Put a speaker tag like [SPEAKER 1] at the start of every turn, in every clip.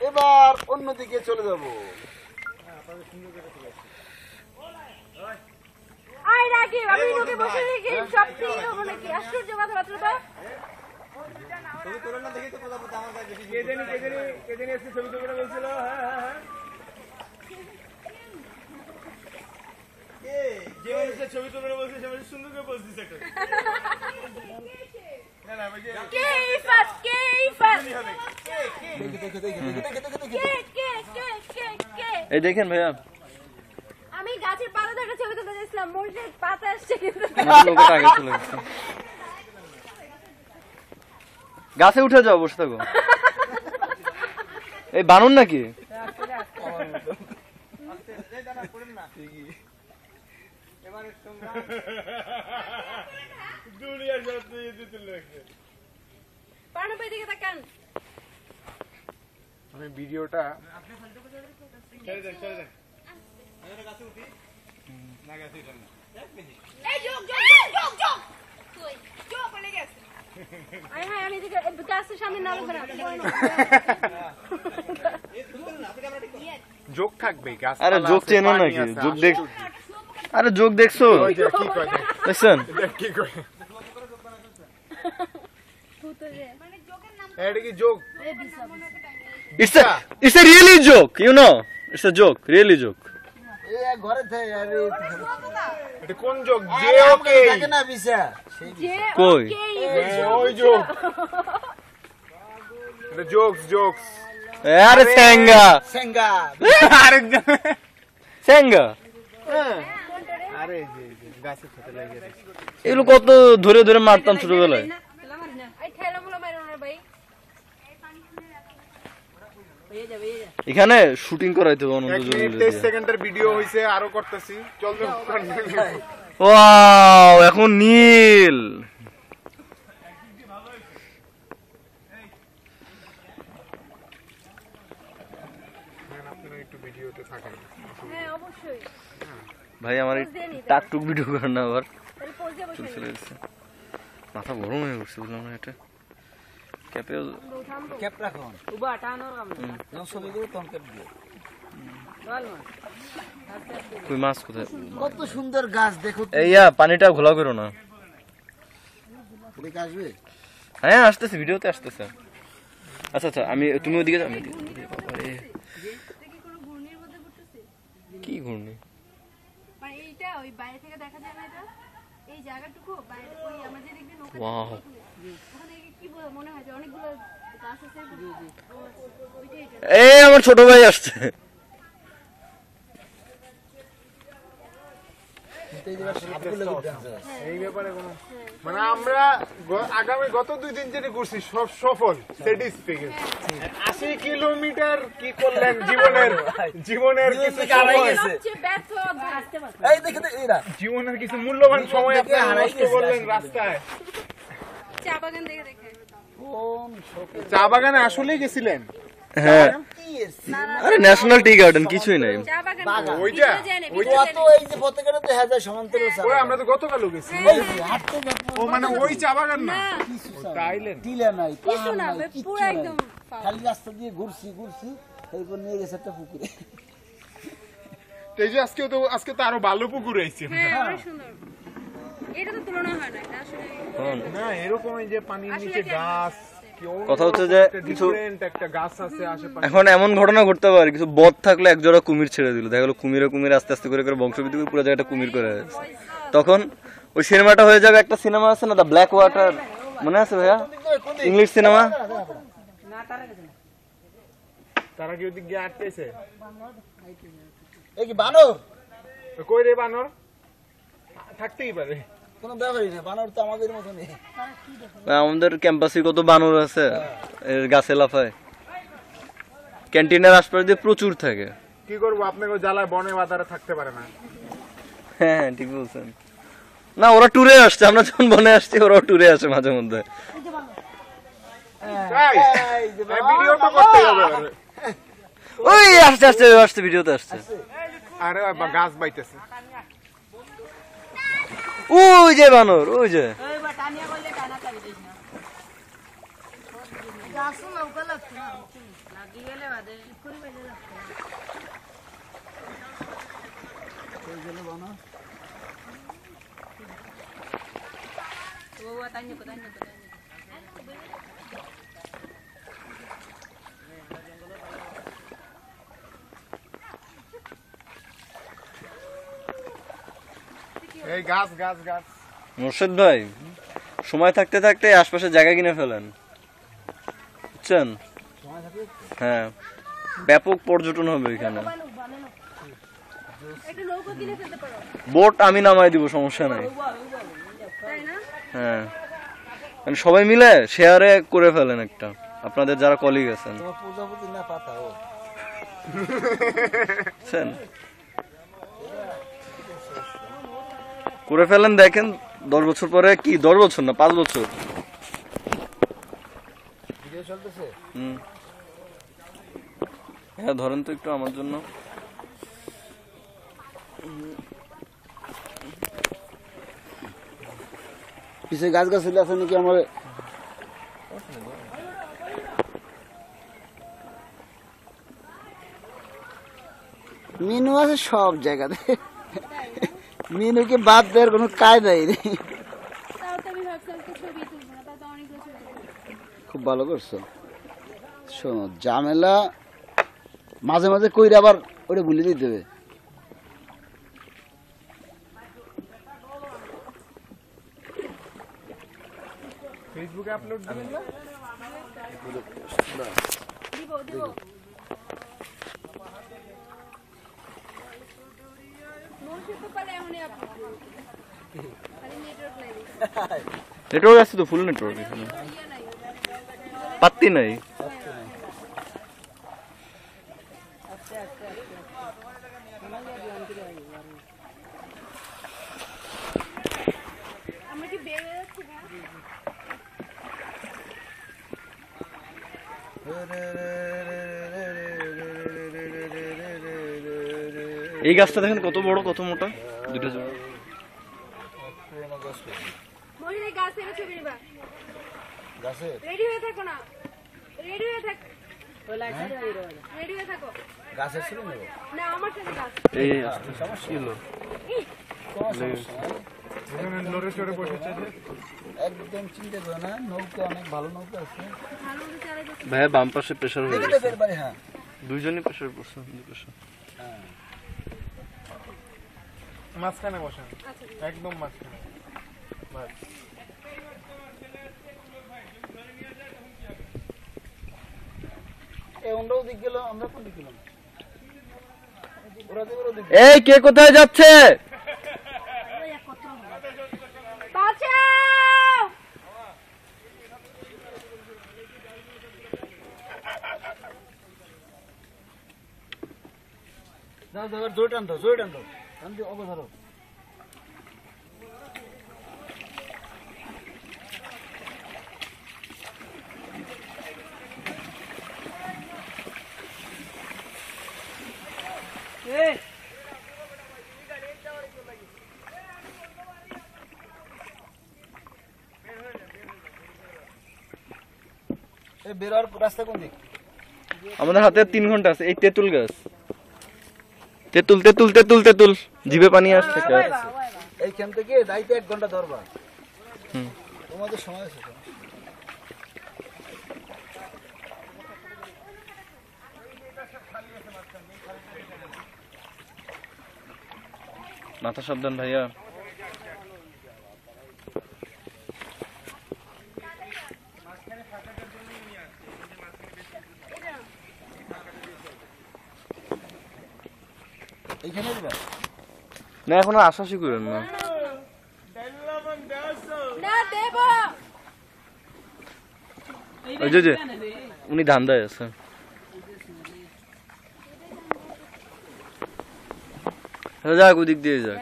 [SPEAKER 1] এবার অন্যদিকে চলে যাব।
[SPEAKER 2] আয় রাখি আমি লোকে বসে রেখে সব ঠিক হবে নাকি? আশ্চর্য কথাবার্তা।
[SPEAKER 1] ছবি তোলা না দেখি তো কথা বলতে আমার কাছে
[SPEAKER 3] কে জানি এসে ছবি তোলা বলছিল। হ্যাঁ
[SPEAKER 1] কে
[SPEAKER 3] যে মানুষের ছবি তোলা বলছে সে মানুষ সুন্দর করে পোজ দিছে একটা। না না ভাই
[SPEAKER 2] কে ইফাত কে ইফাত কে
[SPEAKER 4] এই দেখেন ভাইয়া,
[SPEAKER 2] আমি গাছের পাতা ধরে ছবি তুলতে যাচ্ছিলাম, মসজিদ পাতা আসছে কিন্তু
[SPEAKER 4] লোকটা আগে চলে গেছে। গাছে উঠে যাও, বসে থাকো। এই বানর নাকি?
[SPEAKER 3] দুনিয়ার সবচেয়ে ইজ্জতের লোক।
[SPEAKER 2] পানুপের দিকে তাকান।
[SPEAKER 3] আমি ভিডিওটা ছেড়ে দেন। না গাছে উঠেন না।
[SPEAKER 2] এই যোগ কই যোগ বলে গেছে। আয় হায় আমি দিকে গাছের সামনে নাম করে
[SPEAKER 3] যোগ থাকবে গাছ।
[SPEAKER 4] আরে যোগ চেনো নাকি? যোগ দেখ, আরে যোগ দেখছো?
[SPEAKER 3] কি কয়
[SPEAKER 4] দেখছেন?
[SPEAKER 3] কি কয়
[SPEAKER 2] মানে যোগের নাম
[SPEAKER 3] এটা কি যোগ?
[SPEAKER 2] এ বিসাব
[SPEAKER 4] It's a really joke, you know. It's a joke, really joke.
[SPEAKER 1] এই ঘরে থেকে আরে
[SPEAKER 3] এটা কোন যোগ? যে
[SPEAKER 1] যে
[SPEAKER 3] ওকে
[SPEAKER 1] থাকে না বিসা সেই
[SPEAKER 2] যে
[SPEAKER 4] কই?
[SPEAKER 2] ওকে
[SPEAKER 3] ওই যোগ। এটা জোকস।
[SPEAKER 4] আরে স্যাঙ্গা,
[SPEAKER 1] সেঙ্গা
[SPEAKER 3] আরেকজন
[SPEAKER 4] স্যাঙ্গা।
[SPEAKER 3] আরে যে গাছে খেতে লাগে রে।
[SPEAKER 4] এগুলো কত ধরে ধরে মারতাম ছোটবেলায়।
[SPEAKER 2] এই ঠেলাগুলো মারো না ভাই।
[SPEAKER 4] এখানে শুটিং করাইতে হবে অনন্ত
[SPEAKER 3] 1 মিনিট
[SPEAKER 4] জলিল
[SPEAKER 3] 23
[SPEAKER 4] দিয়ে।
[SPEAKER 3] সেকেন্ডের ভিডিও হইছে, আরো করতেছি। চল
[SPEAKER 4] ওয়াও, এখন নীল।
[SPEAKER 3] আপনারা একটু ভিডিওতে থাকেন।
[SPEAKER 2] হ্যাঁ অবশ্যই।
[SPEAKER 4] ভাই আমার এই টাকটুক ভিডিও করেন না আবার।
[SPEAKER 2] তাহলে পোজ দিয়ে বসে
[SPEAKER 4] চলে গেছে, মাথা গরম হয়ে গেছে বুঝলাম না। এটা ক্যাপে
[SPEAKER 1] ক্যাপ রাখুন
[SPEAKER 2] উবা টানোর কাম না।
[SPEAKER 1] যখন ছবি করে তখন ক্যাপ দিও।
[SPEAKER 2] বল মা।
[SPEAKER 4] কই মাছ কোথায়?
[SPEAKER 1] কত সুন্দর গাছ দেখো।
[SPEAKER 4] এইয়া পানিটা ঘোলা করো না।
[SPEAKER 1] দেখে আসবে
[SPEAKER 4] হ্যাঁ আসতেছে, ভিডিওতে আসতেছে। আচ্ছা আচ্ছা, তুমি ওদিকে যাও। আমি এদিকে। বাবারে,
[SPEAKER 2] দেখি কোনো ঘূর্ণির মধ্যে ঘুরতেছে।
[SPEAKER 4] কি ঘূর্ণি?
[SPEAKER 2] মানে এইটা ওই বাইরে থেকে দেখা যায় না এটা? এই জায়গাটুকু বাইরে ওই আমরা যে দেখি নৌকা
[SPEAKER 4] ওয়াও,
[SPEAKER 2] ওখানে কি মনে হয় যে অনেকগুলো গাছ আছে। ওইটাই এটা।
[SPEAKER 4] এই আমার ছোট ভাই আসছে।
[SPEAKER 3] এই ব্যাপারে কোনো মানে আমরা আগামী গত 2 দিন যেটা ঘুরছি সব সফল, স্যাটিসফাইড। 80 কিলোমিটার কি করলেন জীবনের কিছু সময়,
[SPEAKER 2] সবচেয়ে ব্যর্থ আসতে পারছে।
[SPEAKER 1] এই দেখে এরা
[SPEAKER 3] জীবনের কিছু মূল্যবান সময় আপনি নষ্ট করলেন রাস্তায়।
[SPEAKER 2] চা বাগান দেখে দেখে।
[SPEAKER 1] কোন শোকে
[SPEAKER 3] চা বাগানে আসলেই গেছিলেন?
[SPEAKER 4] হ্যাঁ,
[SPEAKER 1] কি এসছে
[SPEAKER 4] আরে ন্যাশনাল টি গার্ডেন কিছুই নাই।
[SPEAKER 2] চা বাগান
[SPEAKER 3] ওইটা
[SPEAKER 1] কত এই যে পতাকাটা তো হাজার সমান্তরাল চা
[SPEAKER 3] ওই আমরা তো গতকালও গেছি।
[SPEAKER 1] এই যে হাঁটতে যাবো
[SPEAKER 3] ও মানে ওই চা বাগান না?
[SPEAKER 1] কিছু
[SPEAKER 3] তাইলেন
[SPEAKER 1] টিলা নাই
[SPEAKER 2] কিছু
[SPEAKER 1] পাহাড়
[SPEAKER 2] না
[SPEAKER 1] নাই, কিচ্ছু
[SPEAKER 2] পুরো
[SPEAKER 1] নাই।
[SPEAKER 2] একদম
[SPEAKER 1] খালি রাস্তা দিয়ে ঘুরছি এরপর নিয়ে গেছে একটা পুকুরে।
[SPEAKER 3] তো এই যে আজকে তো আরো ভালো পুকুর হয়েছে।
[SPEAKER 2] হ্যাঁ অনেক সুন্দর। এটা তো তুলনা হয় না, এটা আসলে
[SPEAKER 3] না এরকম এই যে পানির নিচে গাছ,
[SPEAKER 4] কথা হচ্ছে যে কিছু
[SPEAKER 3] একটা গাছ আছে আশেপাশে।
[SPEAKER 4] এখন এমন ঘটনা ঘটতে পারে, কিছু বদ থাকলে এক জোড়া কুমির ছেড়ে দিল, দেখা গেলো কুমিরে আস্তে আস্তে করে বংশবৃদ্ধি করে পুরো জায়গাটা কুমির করে আছে। তখন ওই সিনেমাটা হয়ে যাবে, একটা সিনেমা আছে না, দ্য ব্ল্যাক ওয়াটার, মনে আছে ভাইয়া? English cinema.
[SPEAKER 3] তারা কি ওদিক গিয়ে আটকেছে?
[SPEAKER 1] এই কি বানর?
[SPEAKER 3] কই রে বানর? থাকতেই পারে।
[SPEAKER 1] কোনো ব্যাপারই না, বানর তো আমাদের মতনই।
[SPEAKER 4] আমাদের ক্যাম্পাসে কত বানর আছে, এর গাছে লাফায়। ক্যান্টিনের আশপাশ দিয়ে প্রচুর থাকে।
[SPEAKER 3] কি করবো, আপনাকে জ্বালায় বনে বাজারে থাকতে পারে না।
[SPEAKER 4] হ্যাঁ ঠিক বলছেন। না ওরা ট্যুরে আসছে, আমরা যখন বনে আসছি ওরাও ট্যুরে আসে মাঝে মধ্যে।
[SPEAKER 3] ভিডিও তো করতে হবে।
[SPEAKER 4] ওই আসছে ভিডিওতে আসছে।
[SPEAKER 3] আরে গাছ বাইতেছে।
[SPEAKER 4] ওই যে বানর, ওই যে
[SPEAKER 2] গাছও নৌকা লাগছে না।
[SPEAKER 3] এই গাছ গাছ গাছ
[SPEAKER 4] মোর্শেদ ভাই সময় থাকতে থাকতে আশপাশে জায়গা কিনে ফেলেন, বুঝছেন? হ্যাঁ, ব্যাপক পর্যটন হবে এখানে। বোট আমি নামাই দিব, সমস্যা নাই। হ্যাঁ, মানে সবাই মিলে শেয়ারে করে ফেলেন একটা, আপনাদের যারা কলিগ আছেন।
[SPEAKER 1] প্রজাপতি না পাতা ও
[SPEAKER 4] বুঝছেন? করে ফেলেন, দেখেন 10 বছর পরে কি, 10 বছর না 5 বছর।
[SPEAKER 1] ভিডিও চলতেছে।
[SPEAKER 4] হ্যাঁ ধরেন তো একটু আমার জন্য।
[SPEAKER 1] পিছে গাছ গাছগুলো আছে নাকি আমার? মিনু আছে সব জায়গাতে, মিনুকে বাদ দেওয়ার কোনো কায়দাই নেই। খুব ভালো করছো। শোনো, ঝামেলা মাঝে মাঝে কইরে আবার ওটা ভুলে দিতে হবে।
[SPEAKER 3] ফেসবুকে আপলোড দিবেন না?
[SPEAKER 4] নেটওয়ার্ক আছে তো, ফুল নেটওয়ার্ক এখানে, পাত্তি নাই। এই গাছটা দেখেন কত বড়, কত মোটা, দুটো জোড়া।
[SPEAKER 2] রেডি হয়ে থাকো না, রেডি হয়ে থাক, রেডি হয়ে থাকো।
[SPEAKER 1] গাছের ছিল
[SPEAKER 2] না আমার সাথে গাছ।
[SPEAKER 4] এই
[SPEAKER 3] এখানে লড়ে চড়ে বসেছে যে।
[SPEAKER 1] একদম চিন্তা করো না, নৌকা অনেক ভালো নৌকা আছে।
[SPEAKER 2] ভালো করে চালাই যাচ্ছে।
[SPEAKER 4] ভাইয়া বাম পাশে প্রেসার হয়ে
[SPEAKER 1] দেখে
[SPEAKER 4] গেছে,
[SPEAKER 1] তো বেরবারে। হ্যাঁ
[SPEAKER 4] দুইজনই প্রেসার পড়ছে, দুই পাশে।
[SPEAKER 3] মাঝখানে বসেন, একদম মাঝখানে। বাস।
[SPEAKER 1] এই অন্যও দিক গেল, আমরা কোন দিক গেলাম? ওরা দিক, ওরা দিক।
[SPEAKER 4] এই কে কোথায় যাচ্ছে?
[SPEAKER 2] বাঁচাও!
[SPEAKER 1] দাও দাও, জোরে টান দাও, জোরে টান দাও, টান দিয়ে অগো ধরো। এই বেরোর রাস্তা কোন দিক?
[SPEAKER 4] আমাদের হাতে 3 ঘন্টা আছে। এই তেঁতুল গাছ, তেঁতুল তেঁতুল তেঁতুল তেঁতুল, জিভে পানি আসছে।
[SPEAKER 1] এইখান থেকে যাইতে 1 ঘন্টা ধরবা। তোমাদের সময় আছে তো?
[SPEAKER 4] মাথা সাবধান ভাইয়া।
[SPEAKER 1] এইখানে দিবা?
[SPEAKER 4] না এখনো আশ্বাসই করেন না।
[SPEAKER 2] না দেব।
[SPEAKER 4] ওই যে উনি ধান্দায় আছে। যাক ওদিক দিয়ে যাক।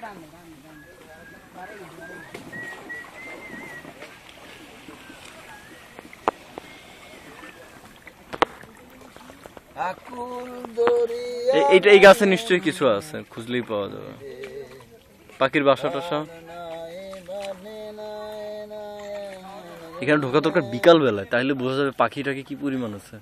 [SPEAKER 1] আকুল দরিয়া
[SPEAKER 4] এইটা, এই গাছে নিশ্চয়ই কিছু আছে, খুঁজলেই পাওয়া যাবে। পাখির বাসা টাসা এখানে ঢোকা দরকার বিকাল বেলায়, তাহলে বোঝা যাবে পাখিটাকে কি পরিমাণ আছে।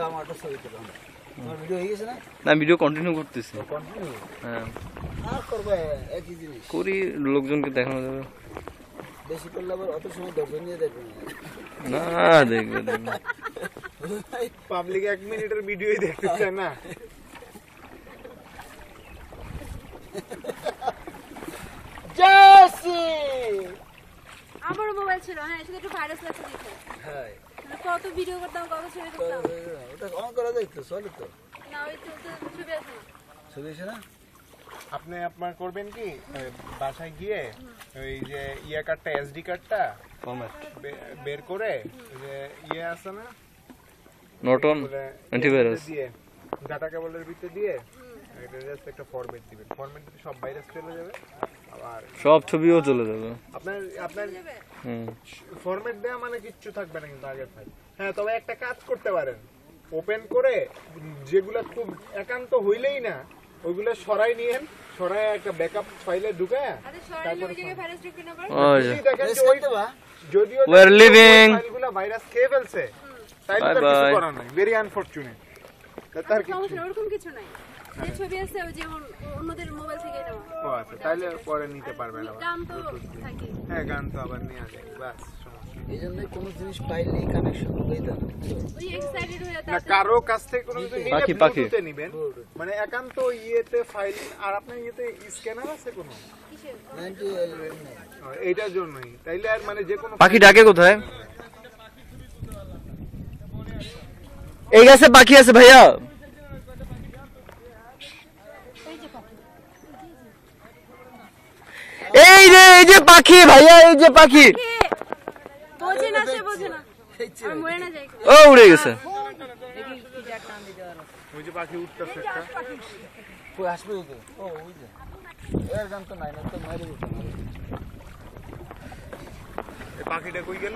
[SPEAKER 1] আমারটা ছবি তুলো আমার ভিডিও হয়ে গেছে না
[SPEAKER 4] না ভিডিও কন্টিনিউ করতেছি হ্যাঁ
[SPEAKER 1] আর করবে একই জিনিস
[SPEAKER 4] করি লোকজনকে দেখানো যাবে
[SPEAKER 1] বেশি করলে আবার অত সময় দর্শন নিয়ে দেখবে
[SPEAKER 4] না দেখবে
[SPEAKER 3] পাবলিক 1 মিনিটের ভিডিওই দেখতে চায় না
[SPEAKER 1] জেসি
[SPEAKER 2] আমারও মোবাইল ছিল হ্যাঁ শুধু একটু ভাইরাস লাগছে দেখে
[SPEAKER 1] হ্যাঁ
[SPEAKER 2] কত ভিডিও করতাম কত ছবি করতাম
[SPEAKER 1] ওটা অন করা যায় তো চলে তো
[SPEAKER 2] না ওই তো ছবি আছে না
[SPEAKER 1] ছবি এসে না
[SPEAKER 3] আপনি আপনার করবেন কি বাসায় গিয়ে ওই যে ইয়া কার্ডটা এসডি কার্ডটা বের করে ওই যে ইয়ে আছে না
[SPEAKER 4] নটন অ্যান্টিভাইরাস
[SPEAKER 3] দিয়ে ডাটা কেবলের ভিতরে দিয়ে এটা জাস্ট একটা ফরম্যাট দিবেন ফরম্যাট দিলে সব ভাইরাস চলে যাবে আবার
[SPEAKER 4] সব ছবিও চলে যাবে
[SPEAKER 3] আপনার
[SPEAKER 4] হুম
[SPEAKER 3] ফরম্যাট দেওয়া মানে কিচ্ছু থাকবে না কিন্তু আগের ফাইল হ্যাঁ তবে একটা কাজ করতে পারেন ওপেন করে যেগুলো খুব একান্ত হইলেই না ওইগুলো সরাই নিয়েন সরাই একটা ব্যাকআপ ফাইলে ঢুকায়
[SPEAKER 2] আরে সরাইলে ওই জায়গায় ভাইরাস ঢুকে না পারে
[SPEAKER 4] ওই যে
[SPEAKER 3] যদি দেখেন যে ওই যদিও
[SPEAKER 4] We are leaving.
[SPEAKER 3] ফাইলগুলো ভাইরাস খেয়ে ফেলছে তাই
[SPEAKER 4] Bye
[SPEAKER 3] তো কিছু
[SPEAKER 4] bye.
[SPEAKER 3] করার নাই ভেরি আনফরচুনেট তার কি
[SPEAKER 2] সমস্যা নেই, ওরকম কিছু নাই যে ছবি আছে ওই যেমন অন্যদের মোবাইল থেকে নেওয়া
[SPEAKER 3] ও আচ্ছা তাহলে পরে নিতে পারবেন আবার
[SPEAKER 2] গান তো থাকে
[SPEAKER 3] হ্যাঁ গান তো আবার নেওয়া যায় বাস সমস্যা নেই।
[SPEAKER 1] এই জন্য কোনো জিনিস পাইলেই কানেকশন হয়ে যাবে
[SPEAKER 2] ওই এক্সাইটেড হয়ে
[SPEAKER 3] না
[SPEAKER 2] তার
[SPEAKER 3] কারো কাছ থেকে কোনো কিছু নিলে
[SPEAKER 4] পাখি।
[SPEAKER 3] ব্লুটুথে নিবেন মানে একান্ত ইয়েতে ফাইল আর আপনার ইয়েতে স্ক্যানার আছে কোনো
[SPEAKER 2] কিসে
[SPEAKER 1] 90
[SPEAKER 3] এইটার জন্যই তাইলে আর মানে যে কোনো
[SPEAKER 4] পাখি ডাকে কোথায় এই গাছে পাখি আছে ভাইয়া এই রে এই যে পাখি ভাইয়া এই যে পাখি
[SPEAKER 2] বোঝে না সে বোঝে না আর মরে না যায়
[SPEAKER 4] ও উড়ে গেছে
[SPEAKER 3] ওই যে পাখি উঠতেছে একটা
[SPEAKER 1] কই আসবে ওই যে ও ওই যে এর গান তো নাই না তো মাইরে দিতে
[SPEAKER 3] এই পাখিটা কই গেল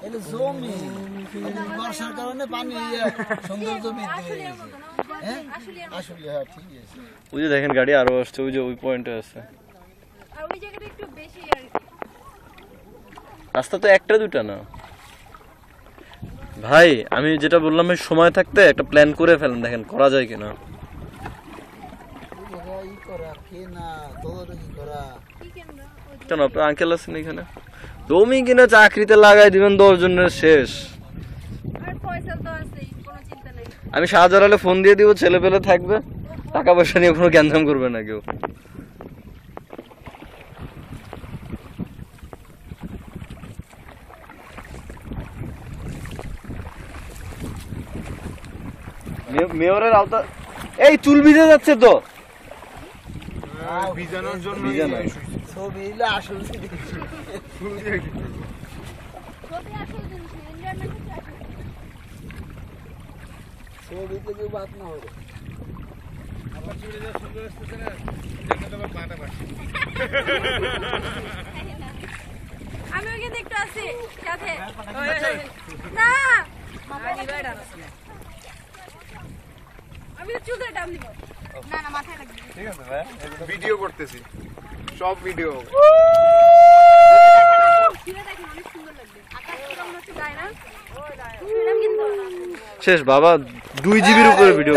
[SPEAKER 1] এটা জমি বর্ষার কারণে পানি সৌন্দর্য বৃদ্ধি হয়ে গেছে হ্যাঁ
[SPEAKER 2] আসলে
[SPEAKER 1] আসলে হ্যাঁ ঠিক আছে
[SPEAKER 4] ওই যে দেখেন গাড়ি আরো আসছে ওই যে ওই পয়েন্টে আছে
[SPEAKER 2] আর ওই জায়গাটা একটু বেশি আর কি
[SPEAKER 4] রাস্তা তো একটা দুটা না ভাই আমি যেটা বললাম এই সময় থাকতে একটা প্ল্যান করে ফেলেন দেখেন করা যায় কিনা
[SPEAKER 1] ই করা কে না তদারকি করা
[SPEAKER 2] কি ক্যামেরা ওই
[SPEAKER 4] কেন আপনার আঙ্কেল আছেন এখানে তুমি কিনা চাকরিতে লাগাই দিবেন 10 জনের শেষ
[SPEAKER 2] আর পয়সা তো আছে কোনো চিন্তা নেই
[SPEAKER 4] আমি শাহজালালে ফোন দিয়ে দিব ছেলে পেলে থাকবে টাকা পয়সা নিয়ে কোনো গ্যাঞ্জাম করবে না কেউ মেয়রের আওতা এই চুল ভিজে যাচ্ছে তো
[SPEAKER 3] ভিজানোর জন্য
[SPEAKER 4] ভিজানো।
[SPEAKER 1] ছবি এলে আসলে
[SPEAKER 2] ছবি আসলে জিনিস এনভায়রনমেন্ট আছে
[SPEAKER 1] ছবিতে কেউ বাদ না হবে
[SPEAKER 2] আমি ওকে দেখতে আসি সাথে না আমি তো চুল টান দিব না না মাথায় লাগবে
[SPEAKER 3] ঠিক আছে ভাই ভিডিও করতেছি সব ভিডিও
[SPEAKER 2] ফিরে দেখেন অনেক সুন্দর লাগবে আকাশ পুরো মনে হচ্ছে গায় না ও গায় কিন্তু
[SPEAKER 4] শেষ বাবা 2 জিবির উপরে ভিডিও